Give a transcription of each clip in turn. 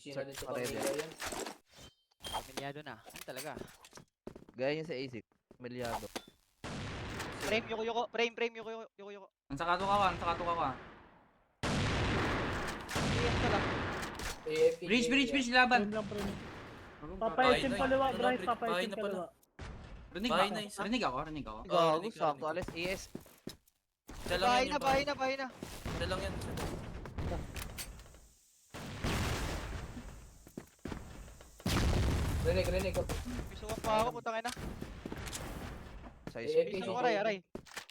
Sino dito Paredes. pamilya yan? Pamilyado na. Ano talaga? Gaya niya sa ASIC. Milyado. Frame, yuko. Frame, yuko. Ang sakato ka. PS ka lang. AFK. Bridge, laban. Frame lang, frame. Bahay Papaitin na, kaliwa, ano na, Bryce. bahay Papaitin na pala. kaliwa. Rinig Bahay ba? na isa. Rinig ako. Gago, rinig ka, sakto. rinig ka. Alis, ES. Isa lang yan yung Bahay na. Isa lang yan. Isa lang. Rinig ko. Piso pa ako, putang ina. Size AFK. Piso ako, Ray.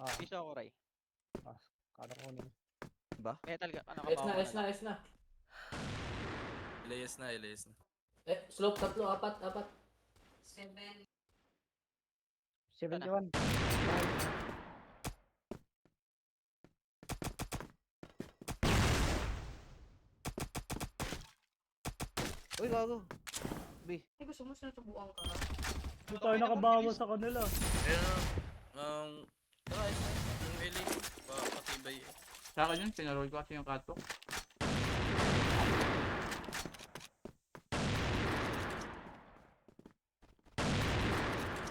Ah, Piso ako, Ray. kala ko kunin. ba? Metal ka, ano ka S ba? na. Ilayas na. Slope, 3, 4. 71. Uy, gago. B. Ay, gusto mo sinusubukan ka. Hindi tayo nakabawa sa kanila. Ayun ayos na. Yung LA, patibay. Sa akin yun, pinaroll ko kasi yung katok.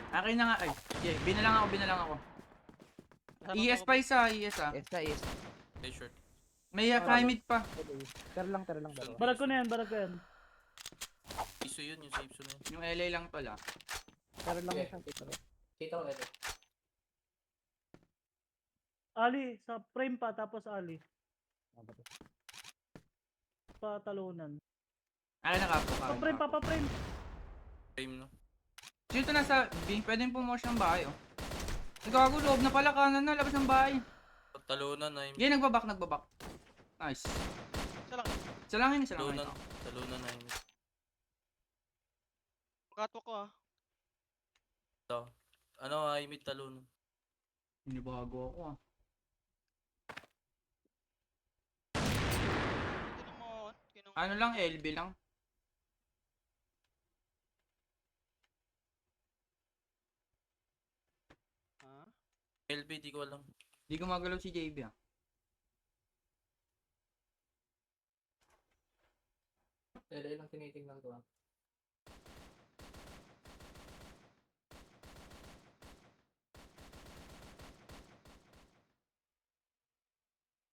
Akin na nga, ay. Yeah, binalang ako. ES pa isa, ES ah. ES na, ES. Stay short. May climate pa. Tara lang, dalawa. Barag ko na yan. Iso yun, yung safe zone yun. Yung LA lang pala. Tara lang Okay. isang titaro. Kita ko ito. Ali, sa frame pa, tapos Ali. Patalunan. Akin na kapo. Pa-frame. Frame no. Sino ito nasa B? Pwedeng pumosh ng bahay oh. Nagago, loob na pala, kanan na, labas ng bahay. Talunan na yung... Yeah, nagbabak. Nice. Isa lang. Isa lang yun. Talunan na yung... Kato ko ah. Ano, ay mid talunan. Hinibago ako ah. Ano lang, LB lang. Ha? LB, di ko alam. Di gumagalaw si JB ah. LA lang tinitingnan ko.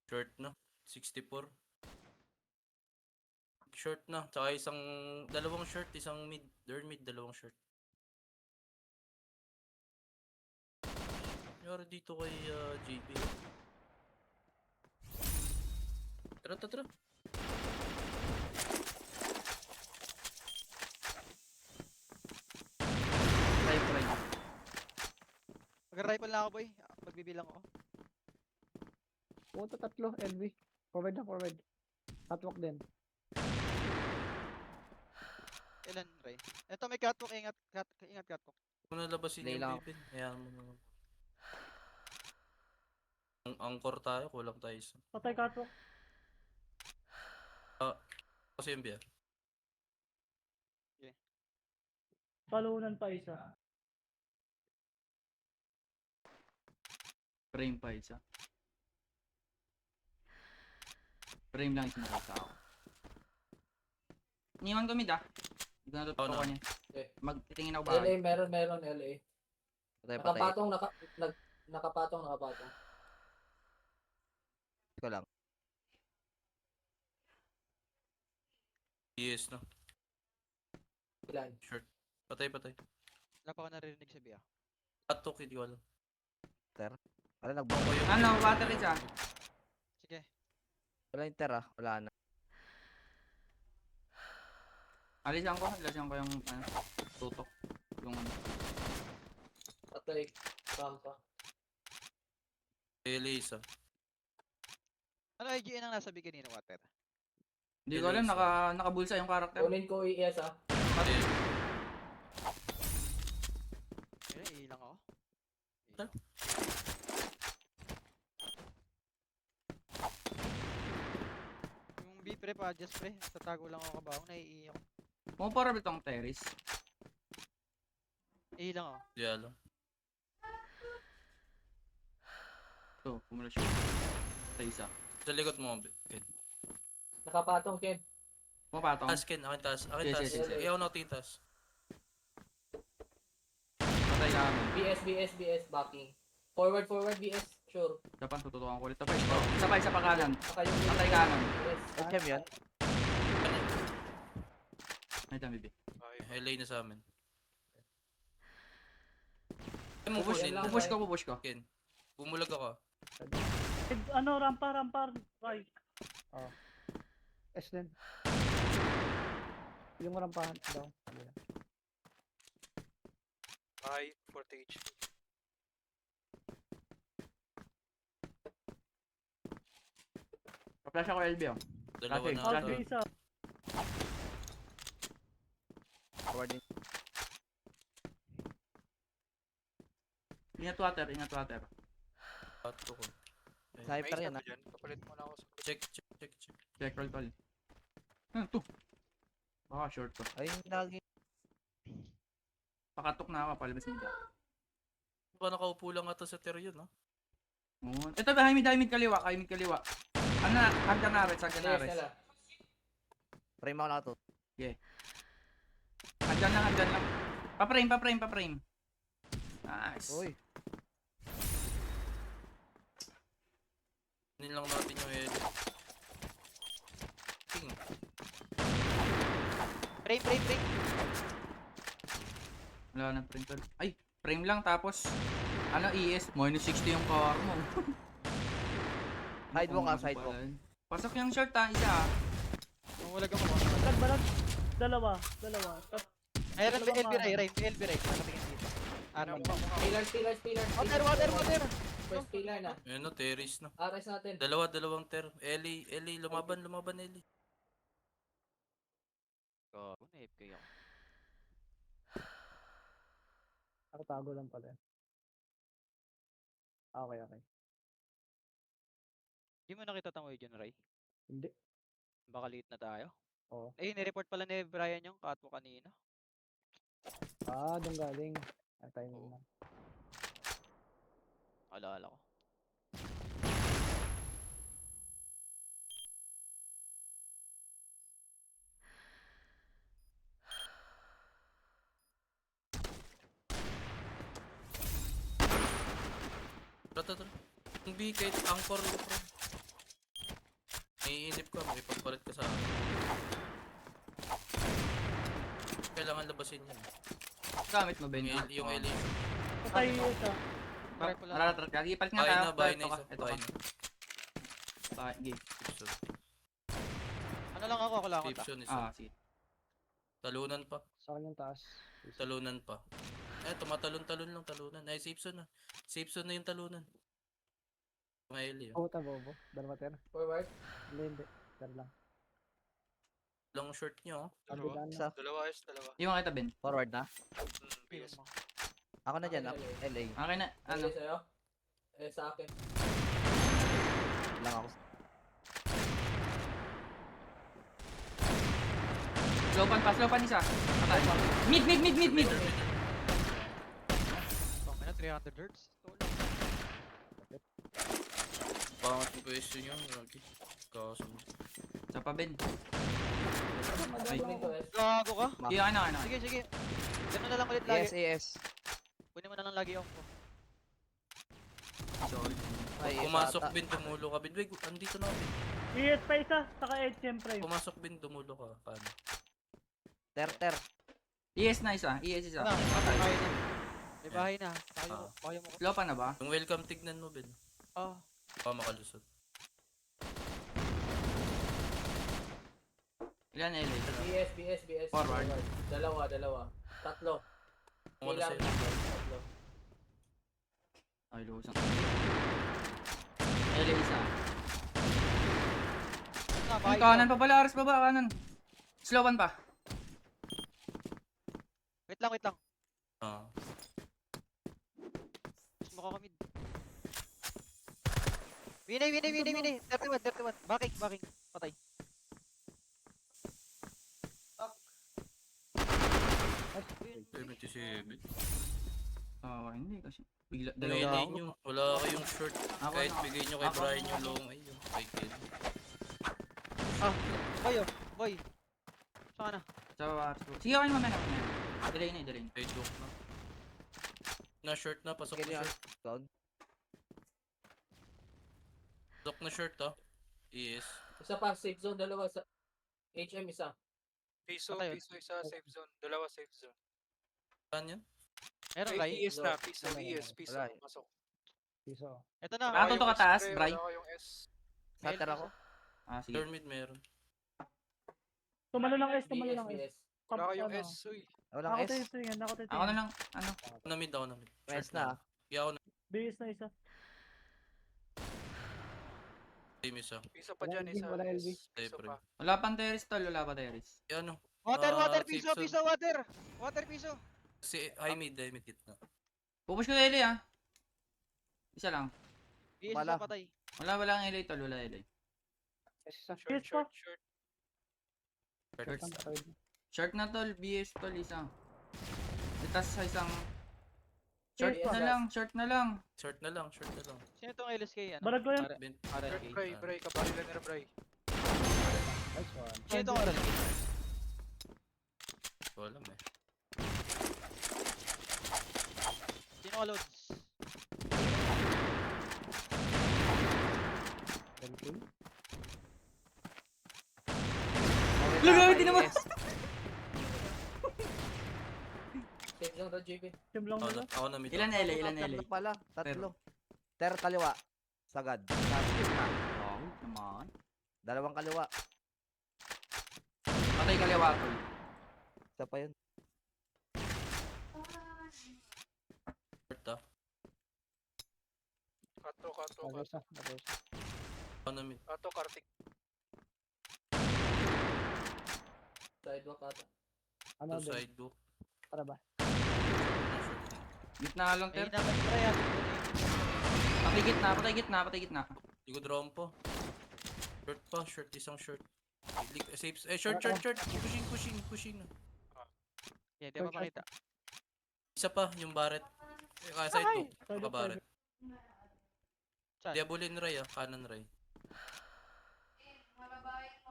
Short no. 64. Short na. Tsaka dalawang short, isang mid. They're mid, dalawang short. Yara dito kay JB. Tara. Try. Mag-rifle na ako boy. Magbibilang ako. Puto, 3, LB. Forward. Catwalk din. Ilan, Ray? Ito may catwalk, ingat catwalk. Kung nalabasin Play yung lang. Bibin, hayaan mo naman. Ang angkor tayo, kulang tayo isa. Patay catwalk. Kasi yung beer. Talunan pa isa. Frame pa isa. Frame lang isa nakita ako. Iniwan ko mid ah. Hindi ko natutukan niya. Okay. Magtitingin ako ba? LA, meron LA. Patay. Nakapatong. Ko lang. Yes no. Ilan? Short. Patay. Wala pa ako naririnig sa biya. Patok, hindi ko alam. Wala, nagbako yung... Ano, water isa. Sige. Wala yung tera. Wala na. Alisan ko yung tutok. Yung Patay. Rampa. LA isa. Ano IGN ang nasa big kanina water? Hindi ko alam, nakabulsa yung karakter. Kunin ko ES Patay. Ayun, ilang ako. Tara. Yung B pre pa, just pre. Tatago lang ako kabaong, naiiyak. Mo para bitong terrace. Ilang ako. Di alam. So, pumula siya. Sa isa. Sa likod mo, Ken. Nakapatong, Ken. Pumapatong. Taas, Ken. Akin taas. Akin Yes, taas. yes, yes, yes. Iyaw na titas. Patay ka namin. BS, backing. Forward, BS. Sure. Dapat tututukan ko ulit. Sabay sa pakanan. Saka yung Patay kanan. BS. HM yun. Ay, dami, B. LA na sa amin. Ay, mo Pupush, kunin na. pupush ko. Ken. Bumulag ako. Ano, rampa, right. S din. Yung rampahan daw. Ay, 40 HP. Pa-flash ako LB, oh. Dalawa Flashing, na. flashing. ata. Forward din. Ingat water, ingat water. Pato ko. Sniper yan, ah. Dyan. Kapalit mo na ako sa Check. Check roll tol. To. Baka short ko. Ay, nagi. Pakatok na ako, palabas nila. Ba nakaupo lang ata sa ter yun, no? Ito ba, high mid kaliwa, Ano na, hanggang nares, BS nila. Frame ako na to. Hanggang lang. Pa-frame. Nice. Uy. Kunin lang natin yung LA. King. Frame. Wala na frame tol. Ay, frame lang tapos ano ES, minus 60 yung core mo. Side walk, side walk. Pasok yung short isa. Numulag ako. Balag. Dalawa. Ayun, LB Ray. Nakatingin dito. Ano ba? Pillars. Water. First pillar na. Ayun no, terrace na. Ares natin. Dalawang ter. LA, lumaban, LA. Gago na FK ako. Nakatago lang pala. Okay. Hindi mo nakita tangoy dyan, Ray? Hindi. Baka late na tayo. Oo. Nireport pala ni Brian yung catwalk kanina. Doon galing. Timing Oo. na. Alala ko. Tara. Yung B kahit anchor yung pro. Naiinip ka, may pagpalit ka sa akin. Kailangan labasin yan. Gamit mo Ben. Yung LA. Patay isa. Correct pala. Rarat ka. Ipalit nga tayo. Bahay Ito na ka. isa. Ito Bahay ka. na. Bahay, game. Gibson. Ano lang ako lang ta. Gibson isa. Sige. Talunan pa. Sa kanyang taas. Talunan pa. Tumatalon lang talunan. Ay, safe zone na. Safe zone na yung talunan. Mga LA. Bobo. Dalawa ter. Forward. Hindi. Ter lang. Long short nyo. Kabila Isa. na. Dalawa is dalawa. Yung kita Ben. Forward na. BS. Ako na dyan, LA. Akin na. Ano? sa'yo? Sa akin. Lang ako. Slow pan isa. Patay. Mid. Baka na 300 hertz. Pangat yung pwesto nyo. Lagi. Kaso. Sa pa Ben. Ay. Kunin ko S. Gago ka? Sige, ano. Sige. Ganun na lang ulit lagi. Yes. Kunin mo na lang lagi ako. Sorry. Ay, Pumasok isa ata. bin, dumulo ka bin. Wait, andito na bin. ES pa isa. Saka edge siyempre. Pumasok bin, dumulo ka. Paano? Ter. ES na isa. ES isa. Wala, Patay. bahay na. May bahay na. Kaya mo. Slow pa na ba? Yung welcome tignan mo bin. Ah. Baka makalusot. Ilan LA? BS. Forward. Dalawa. Tatlo. Kung ano Pillar. sa'yo. Tatlo. Ay, lusang. LA isa. Ay, kanan pa pala. Aras baba, kanan. Slowan pa. Wait lang. Ah. Mukha kami. Winay. 31. Backing. Patay. Ay, 77. Hindi kasi. Bigla, Yung dalawa LA ako. nyo, wala kayong short. Ako Kahit na. bigay nyo kay Ako Brian na. yung long ay yung kay Ken. Boy. ka na. Sige, okay mamaya. Delay na, delay na. Sidewalk na. Na short na, pasok Sige na niya. short. Down. Pasok na short ah. Yes. Isa pa, safe zone, dalawa sa HM isa. Piso, Patay, piso isa safe zone. Dalawa safe zone. Saan yan? Meron, Ay, Bray. ES na, piso, Wala, ES, wala. piso. Wala eh. Pasok. Piso. Ito na. Ah, tutok ka taas, Bray. Wala kayong S. Cutter ako. Ah, sige. Third mid meron. Tumalo lang S, tumalo BS, lang S. BS. Wala kayong Ano? S, uy. Walang Ako S. tayo yan, ako tayo. Ako na lang, ano. Ako na mid, ako na mid. S na. Kaya ako na BS na isa. team isa. Piso pa Wala dyan, LB, isa. wala LB. Piso Siyempre. pa. Wala pang terrace tol, wala pa terrace. Kaya ano? Water, Ah, water, safe piso, zone. piso, water. Water, piso. Si high mid hit na. Pupush ko na LA ah. Isa lang. ES Wala. isa patay. Wala ang LA tol, wala LA. Isa. Short, BS pa. short, short. Short. Short na tol, BS tol, isa. Itas sa isang... Short Yes, na yes. lang, short na lang. Short na lang, short na lang. Sino tong LSK? Ano? Barag ko yan. Ben- Short, Bray, Bray. Kabarilan nila, Bray. Nice one. Sino tong LSK? Wala eh. Sino ka loads? LK. Lagay, di naman. Safe zone, Rod JB. Team lang Ako nila. na, ako na mid. Ilan LA, ilan Tatlo LA? pala. Tatlo. Ter kaliwa. Sagad. Tapos na. Oh, naman. Dalawang kaliwa. Patay kaliwa tol. Isa pa yun. Short ah. Kato, kato, Bago kato. isa, bago isa. Ako na mid. Kato, Kartik. Sidewalk ata. Ano To din? sidewalk. Para ba? Gitna lang Ayun ter. na, may try yan. Patay gitna, patay gitna, patay gitna. Hindi ko draw po. Short pa, short, isang short. Safe, short, short. Pushing. Yeah, di ba makita? Isa pa, yung Barret. Side ko, Side baka ko, Barret. Saan? Diabolin Ray ah, kanan Ray.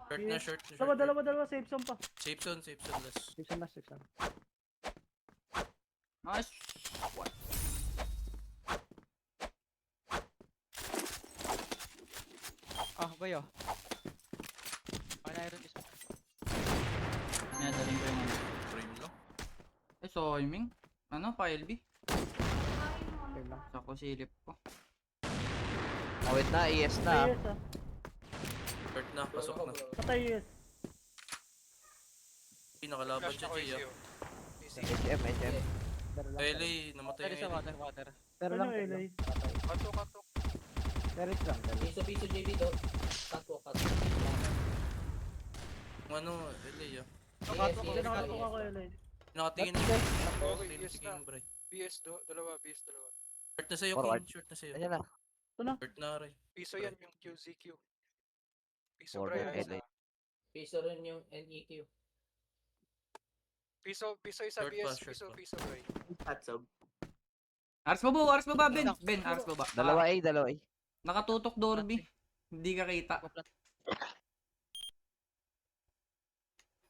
Short na, short. Dalawa, safe zone pa. Safe zone last. Safe zone na, safe zone. Nice. Ah, bayo. Iron isa. Nadaling ko yung ano. Frame lang. Eh, Soyming. Ano, pa LB? Safe lang. Sako silip ko. Awit na. ES na. Yes ah. Short na, pasok na. Patay yes. Pinakalaban Flash siya, ako, Jay easy, ah. oh. Easy. HM. Pero lang. LA, namatay Water isa, yung LA. water, water. Pero Ano lang. yung LA? Kato, kato. Teres lang. Piso, piso JB do. Catwalk, catwalk. Yung ano, LA ah. Nakatok Yes, ako, yes, nakatok yes. ako. LA. Nakatingin na. Okay, Tingin, yes sige na. yung Bray. BS, dalawa, BS, dalawa. Short na sa'yo, Forward. King. Short na sa'yo. Ayan na. Short na, Ray. Piso yan, yung QZQ. Piso, Forward, Bray. ayos LA. na. Piso rin yung NEQ. Piso isa, Short pa, BS, short piso, pa. piso, Bray. Ars baba, Ben, Ars baba. Dalawa A. Nakatutok Dorby. Hindi ka kita.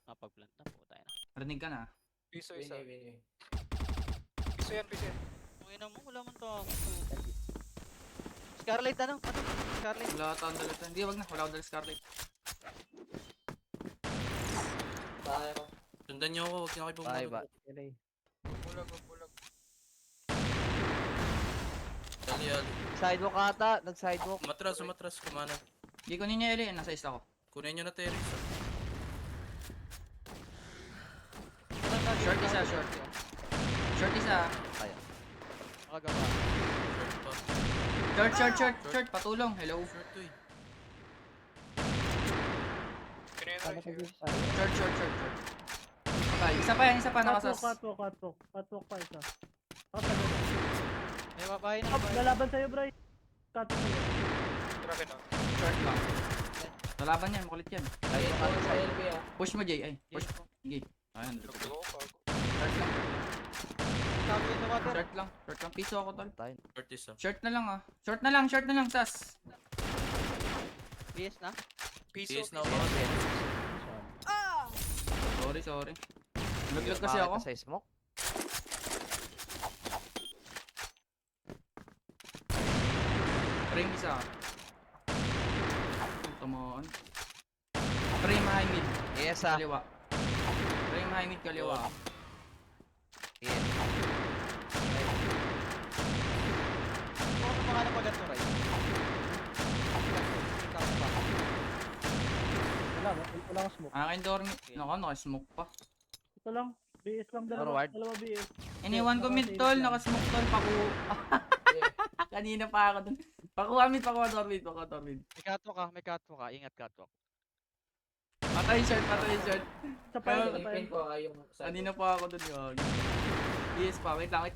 Napag-plant na po tayo na. Rinig ka na. Piso Win, isa. win. Piso yan, piso yan. Kung ina mo, wala man to. Scarlet ano? Ano? Scarlet. Wala tayong dala. Hindi, wag na. Wala akong dala Scarlet. Bahay ko. Sundan niyo ako, huwag niyo kayo Bye, bumunod. LA. Bulag, bulag. Dali. Sidewalk ata. Nag-sidewalk. Umatras, kumana. Hindi ko niya LA. Nasa isa ko. Kunin niyo na terrace ah. Short isa, short. Short isa. Makagawa. Short pa. Short. Patulong. Hello. Short to eh. Pinena Ano rin ko siya. dito sa Short. Okay, isa pa yan, nakasas. Catwalk pa isa. Ako sa May babae na. Up, lalaban sa'yo, bro. Catwalk pa yun. Grabe na. Short lang. Lalaban yan, makulit yan. Ayun, ayun sa LB ah. Push mo, Jay. Ay, push. Sige. Ayun. Nagbago ko. Short lang. Sabi sa water. Short lang. Piso ako, tol. Tayo. Short isa. Short na lang, ah. Short na lang, tas. BS na. Piso, PS na piso. ako. Sorry. Sorry. Naglag kasi Bakit ako. Sa smoke? Frame isa. Tumaan. Frame high mid. Yes Kaliwa. Frame high mid kaliwa. Yes. Kung ano pangalan mo ganito, Ray? Wala akong smoke. Akin dormit. Naka-smoke pa. Ito lang. BS lang Forward. dalawa BS. Iniwan ko mid tol. Naka-smoke tol. Kanina pa ako dun. Pakuha mid. Dormit. May catwalk ka. Ingat catwalk. Patay short. Sa Pero- pa Ipin ko yung side. Kanina pa ako dun yun. Yes pa. Wait lang.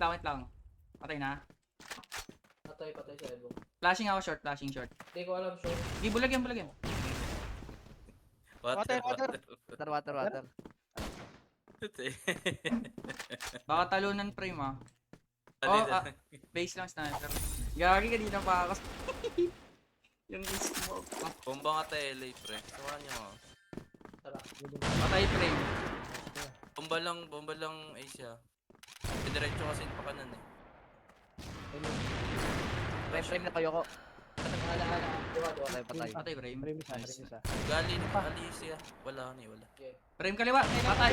Patay na. Patay sa elbow. Flashing short. Hindi ko alam, sure. Di bulag yan. Water. Water. Baka talunan frame ah. Oh, base lang sniper. Gagi kanina pa ako. Yung smoke. Bomba nga tayo LA, pre. Samahan niyo ako. Tara. Patay frame. Bomba lang Asia. Diretso kasi pa kanan eh. Frame na kayo ko. Ala. Duwa. Patay. Patay frame. Frame isa. Nice. Galing, Alicia. Wala. Frame kaliwa. Patay.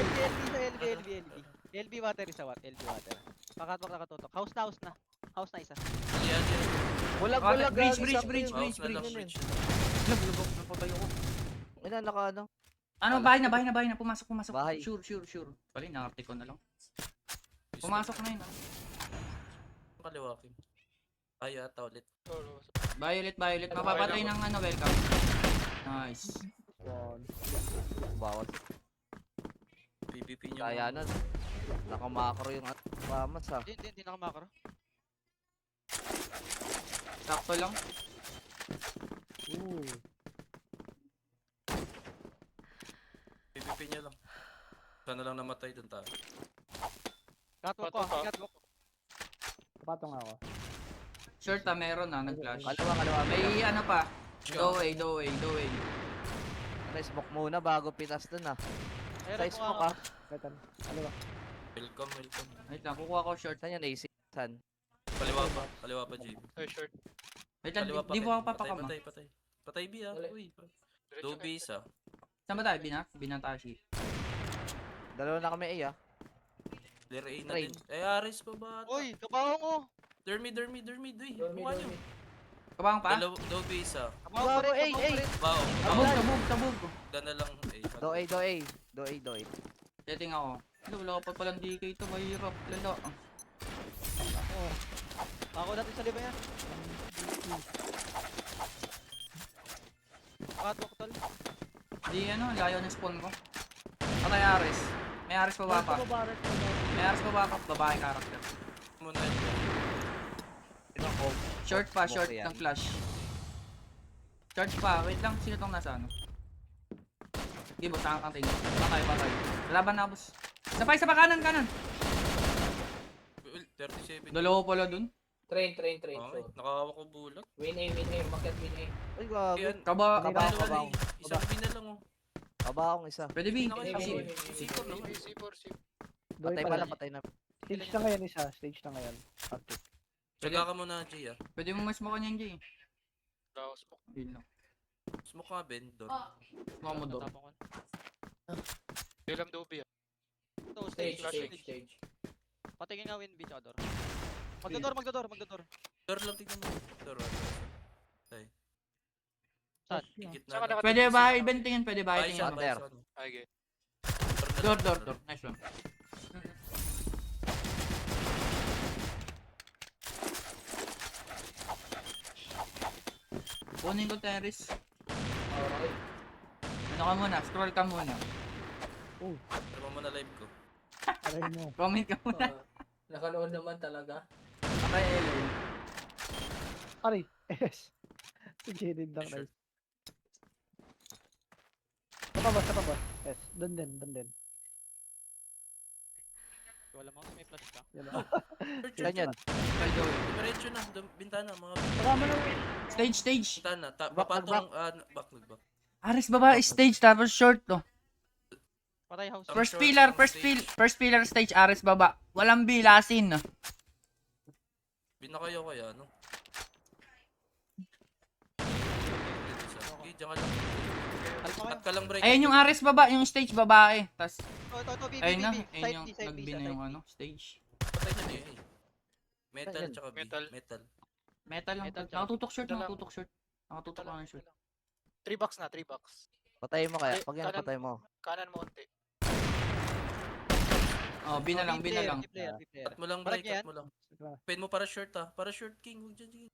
LB water isa wat. LB water. Pakatwalk nakatutok. House na. House na isa. Alicia. Bulag. Bridge. House na lang, bridge. Naglubog. Napatay ako. Ina, naka ano? Ano, bahay na. Pumasok. Bahay. Sure. Bali, nakarte ko na lang. Pumasok na yun ah. Kaliwakin. Ay, ata ulit. Violet. Mapapatay ng welcome. Nice. Bawal. PvP niyo. Kaya nun. Nakamakro yung pamas ha. Hindi nakamakro. Sakto lang. PvP niyo lang. Sana lang namatay dun tayo. Catwalk ko. Catwalk. Patong ako. Short meron nag-flash. Kaliwa. May ano pa. Do way. Ano, smoke muna bago pitas dun ha. Sa smoke ha. Betan. Kaliwa. Welcome. Wait lang, kukuha ko short. Saan yan AC? Saan? Kaliwa pa, JB. Ay, short. Wait lang, Kaliwa pa. di mo ako Patay, papakama. patay. Patay B ah. Wala. Uy. Diretso na. Dobby isa. Saan ba tayo? Binatashi. Dalawa na kami A ha. Clear A na Train. din. Eh, Aris pa ba? Uy, kabaho mo. Dermy. Uy, buka niyo. Kabang pa? Dobby isa. Kabaho Baro, pa rin. Bao. Tabog. Gana lang. Do A. Setting ako. Wala pa palang DK ito. Mahirap. Lalo. Ako natin sa liba yan. Catwalk tol. Di layo ng spawn ko. Patay Ares. May Ares pa ba pa? Babae character. Muna yun. Short pa, short Okay, ng flash. Short pa, wait lang, sino tong nasa ano? Sige boss, saan kang tingin? Patay. Laban na boss. Isa pa kanan. 37. Dalawa pala dun. Train. Okay, So, nakakawa ko bulat. win A. Bakit win A? Ay, gago. Yan. Kabang. Isang B na lang oh. Kabang isa. Pwede B. C4 naman. C4. Doy Patay pala, patay na. Stage na ngayon isa. Stage na ngayon. Active. Tsaga ka muna, Jay ah. Pwede mo mas mukha niyan, Jay. Wala ako smoke. Yun lang. Smoke ka, Ben. Doon. Mukha mo do. Tapang ko. Dilam Dobby ah. Ito, Stage. stage. Patingin nga win B tsaka door. Magdodor. Door lang, tignan mo. Door. Ay. Saan? Higit na. Saka lang. Pwede ba ibentingin? Pwede ba Ay, siya, itingin? Under. Ay, okay. Door. Nice one. Kunin ko terrace. Okay. Ano ka muna? Scroll ka muna. Tama mo na live ko. Aray mo. Comment ka muna. Nakanood naman talaga. Okay, LA. Aray. Yes. Sige din lang. Sure. Nice. Sa pa ba? Yes. Doon din. Wala mo, may flash ka. Yan. Saan yan? Diretso na. Bintana, mga Tama na win. Stage. bintana. Back. Papatong, back. Ares baba, stage tapos short to. Patay house. First short, pillar, isang first stage. first pillar stage, Ares baba. Walang bilasin. Bina kayo kaya, no? Okay, diyan ka lang. Alpa kayo. Cut ka lang, break. Ayun yung Ares baba, yung stage babae. Tas, Ito, B, ayun na, B. ayun Side yung B, side B, nag-B sa na side yung B. ano, stage. Patay na niya eh. Metal Ayun. tsaka B. Metal. Metal. Metal lang. Metal, tsaka- Nakatutok short, Ito lang. nakatutok short. Nakatutok lang yung short. 3 box na, 3 box. Patayin mo kaya. Ay, Pag yan, kanan. patay mo. Kanan mo unti. Oh, B na lang, B na lang. B player, B player. Cut mo lang, Parang break. Cut yan. mo lang. Sige. Pen mo para short ah. Para short, king. Huwag dyan, King.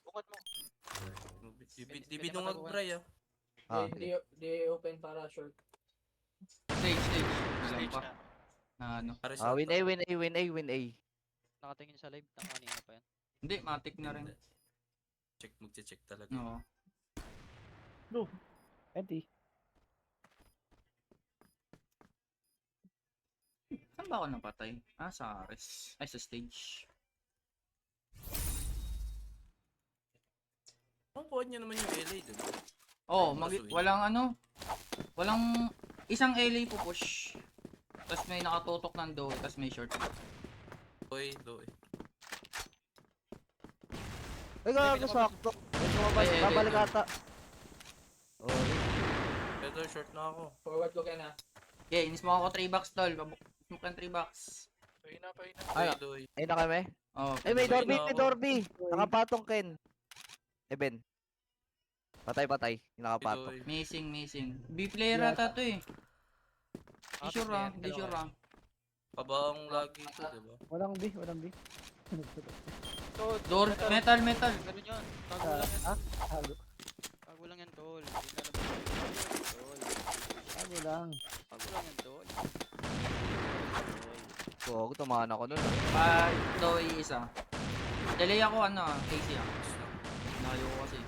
Bukod mo. Di binungag, Bray ah. Ah, Di open para short. Stage, stage. Alam Stage pa. na. Na ano. Ares Ah, out win ah. A, win A, win A, win A. Nakatingin sa live. Tang kanina pa yan. Hindi, matik na rin. Check, magche-check talaga. Oo. Empty. Saan ba ako napatay? Ah, sa Ares. Ay, sa stage. Ang kuha niya naman yung LA, diba? Oh, Ay, masuwin. walang ano. Walang isang LA po push. Tapos may nakatutok ng doe, tapos may short. Doy, doy. Ay, gago, sakto. May tumabas, Ay, babalik ay, ata. Oh, Pero short na ako. Forward ko kaya na. Okay, inismoke ako 3 box tol. Smoke ng 3 box. Pahina, pahina. Ay, Doy, doy. ayun na kami. Oh, Ay, may Doy Dorby, na may ako. Dorby. Nakapatong Ken. Ben. Patay, patay. Yung nakapatong. Doy. missing, missing. B player Yeah. ata to eh. Di Ah, sure player, ah, di dalawa sure yan. ah. Pabaong lagi ito, diba? Walang B, walang B. So, Door, metal, metal. Ganun yun. Tago lang yan. Tago. Tago lang yan, tol. Hindi na naman. Tol. Tago lang. Tago lang yan, tol. So, tumahan ako nun. Pa, doe isa. Delay ako ano, AC ah. Layo ko kasi.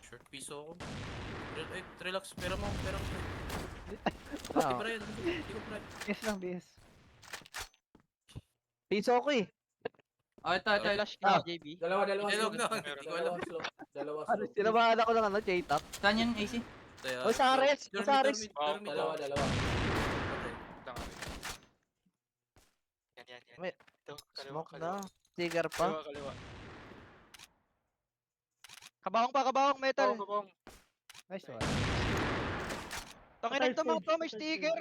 Short piso ako. Relax, pera mo, pera mo. Di Ah, Brian, di ko Brian. BS lang, BS. piso ko eh. Oh, ito, ito. Flash Ah. ka, JB. Dalawa Ilog slope. na, hindi ko alam. Dalawa slope. Dalawa Ano, slope. sinabahan ako ng ano, J-Top. Saan yun, AC? Kaya, Oh, sa Ares, dormit, sa Ares. dormit, dormit, Dalawa. Patay. lang kami. Yan, yan, yan. May- Ito, kaliwa, Smoke kaliwa. na. Sticker pa. Kaliwa, kaliwa. Kabawang pa, kabawang metal. Babong, babong. Nice one. Tanginan to mga to, may sticker.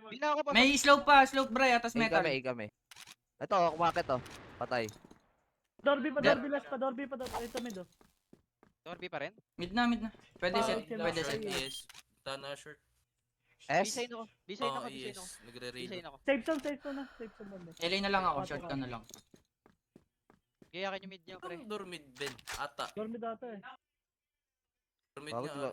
Bina ako pa. May slope pa, slope bray, atas A metal. kami, A kami. Ito, kumakit oh. Patay. Dorby pa, Dead. Dorby last pa, Dorby pa, Dorby. Ito mid oh. Dorby pa rin. Mid na, mid na. Pwede Ah, set, okay, pwede last set. try. Yes. Tana short. S? B-side ako. B-side Oh, ako, B-side yes. ako. Nagre-raid. B-side ako. Save zone na. Save zone banda. LA na lang ako, short ka na lang. Kaya akin yung mid niya, pre. Ang dormit Ben. Ata. Dormy data eh. Dormit Bakit nga. ba?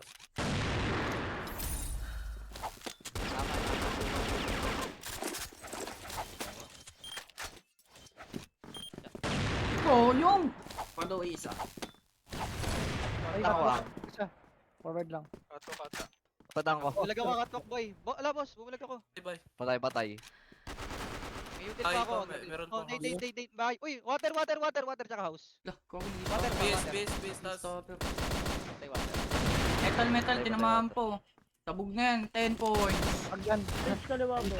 Oh, yung! Pado isa. Ay, Ako ah. isa. Forward lang. Kato, kata. Patang ko. Bulag ako katwak, boy. Ala, boss. Bulag ako. Bye. Patay, patay. May util Ay, pa ako. pa, meron Oh, pa date. Bye. Uy, water, tsaka house. Lah, kung hindi Water, Base, water. base, taas. Stopper. Patay, water. Metal, metal, tinamaan po. Tabog na yan, 10 points. Agyan. Last kaliwa mo.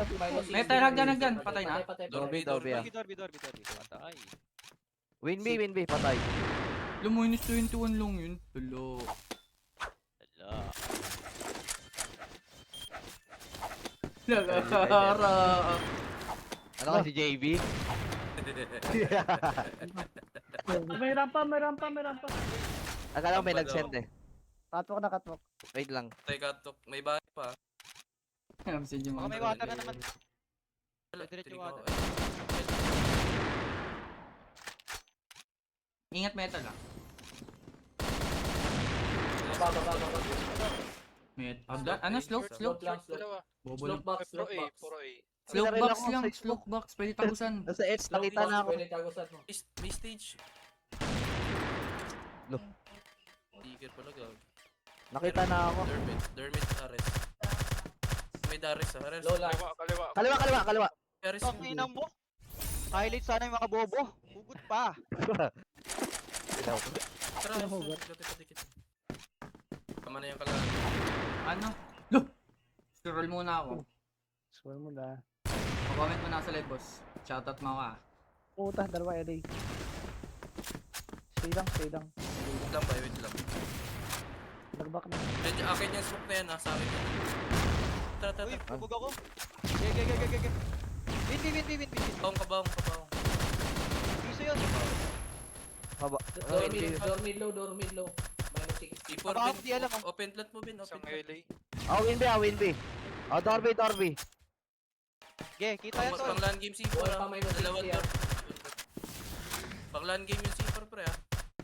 Metal, hagdan. Patay na. Dorby, Dorby ah. Dorby. Patay. Win B, patay. Luminis 21 lang yun. Hello. Ala. Nagkakara. Ano ka si JB? May rampa. Akala ko may nag-send eh. Catwalk. Wait lang. Tay katok. May bahay pa. Message yung Baka mga. may water na naman. Wala, Diretso tingin water. ko, Ingat metal ah. Baba. Ano, slope? Slope lang, slope. Dalawa. Bobo Slope lang. box, Pro slope A, box. pro A. Slope Sinaril box ako lang, sa slope box. Pwede tagusan. Nasa S, Slope nakita box, na ako. Pwede tagusan mo. May stage. Lo. Tiger pala gag. Nakita na ako. Dermit, Ares. May Dares ah. Ares. Low lang. Kaliwa, Kaliwa. Ares. Tanginan mo. Highlight sana yung mga bobo. Hugot pa. Ilaw. Tara, Nahugot. dikit. Tama na yung kalahan. Ano? Lo! Scroll muna ako. Swear mo na. Mag-comment mo na sa live, boss. Shoutout mo ka. Puta, dalawa LA. Stay lang, stay lang. Wait lang ba, wait lang. Lagbak na. Medyo akin yung smoke na yan, sa akin yan. Tara, tara, Uy, tara. bubog ako. Ge. Win. Kabawang. Gusto yun. Haba. Door mid low. Minus 6. C4, Kabawang, bin. di alam, oh. Open plant mo, bin. Open Isang plant. LA. Win B. Dorby. Ge, kita yan tol. Pang LAN game C4, Wala ah. pa minus 6 Dalawang yan. door. Pang LAN game yung C4, pre, ah.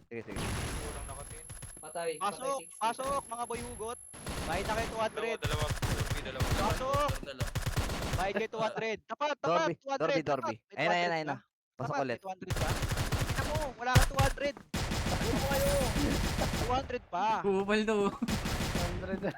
Sige. Walang nakatin. Patay. Pasok, mga boy hugot. Bayad na kayo 200. Dalawa. Dalawa. Pasok. Dalawa. Bayad kayo 200. Tapat, Dorby. 200. Dorby. May Ayun 200 na. ba? Pasok Tapat, ulit. may 200 ba? Tingnan mo, wala kang 200. Ano mo kayo? 200 pa. Kupal to. 100.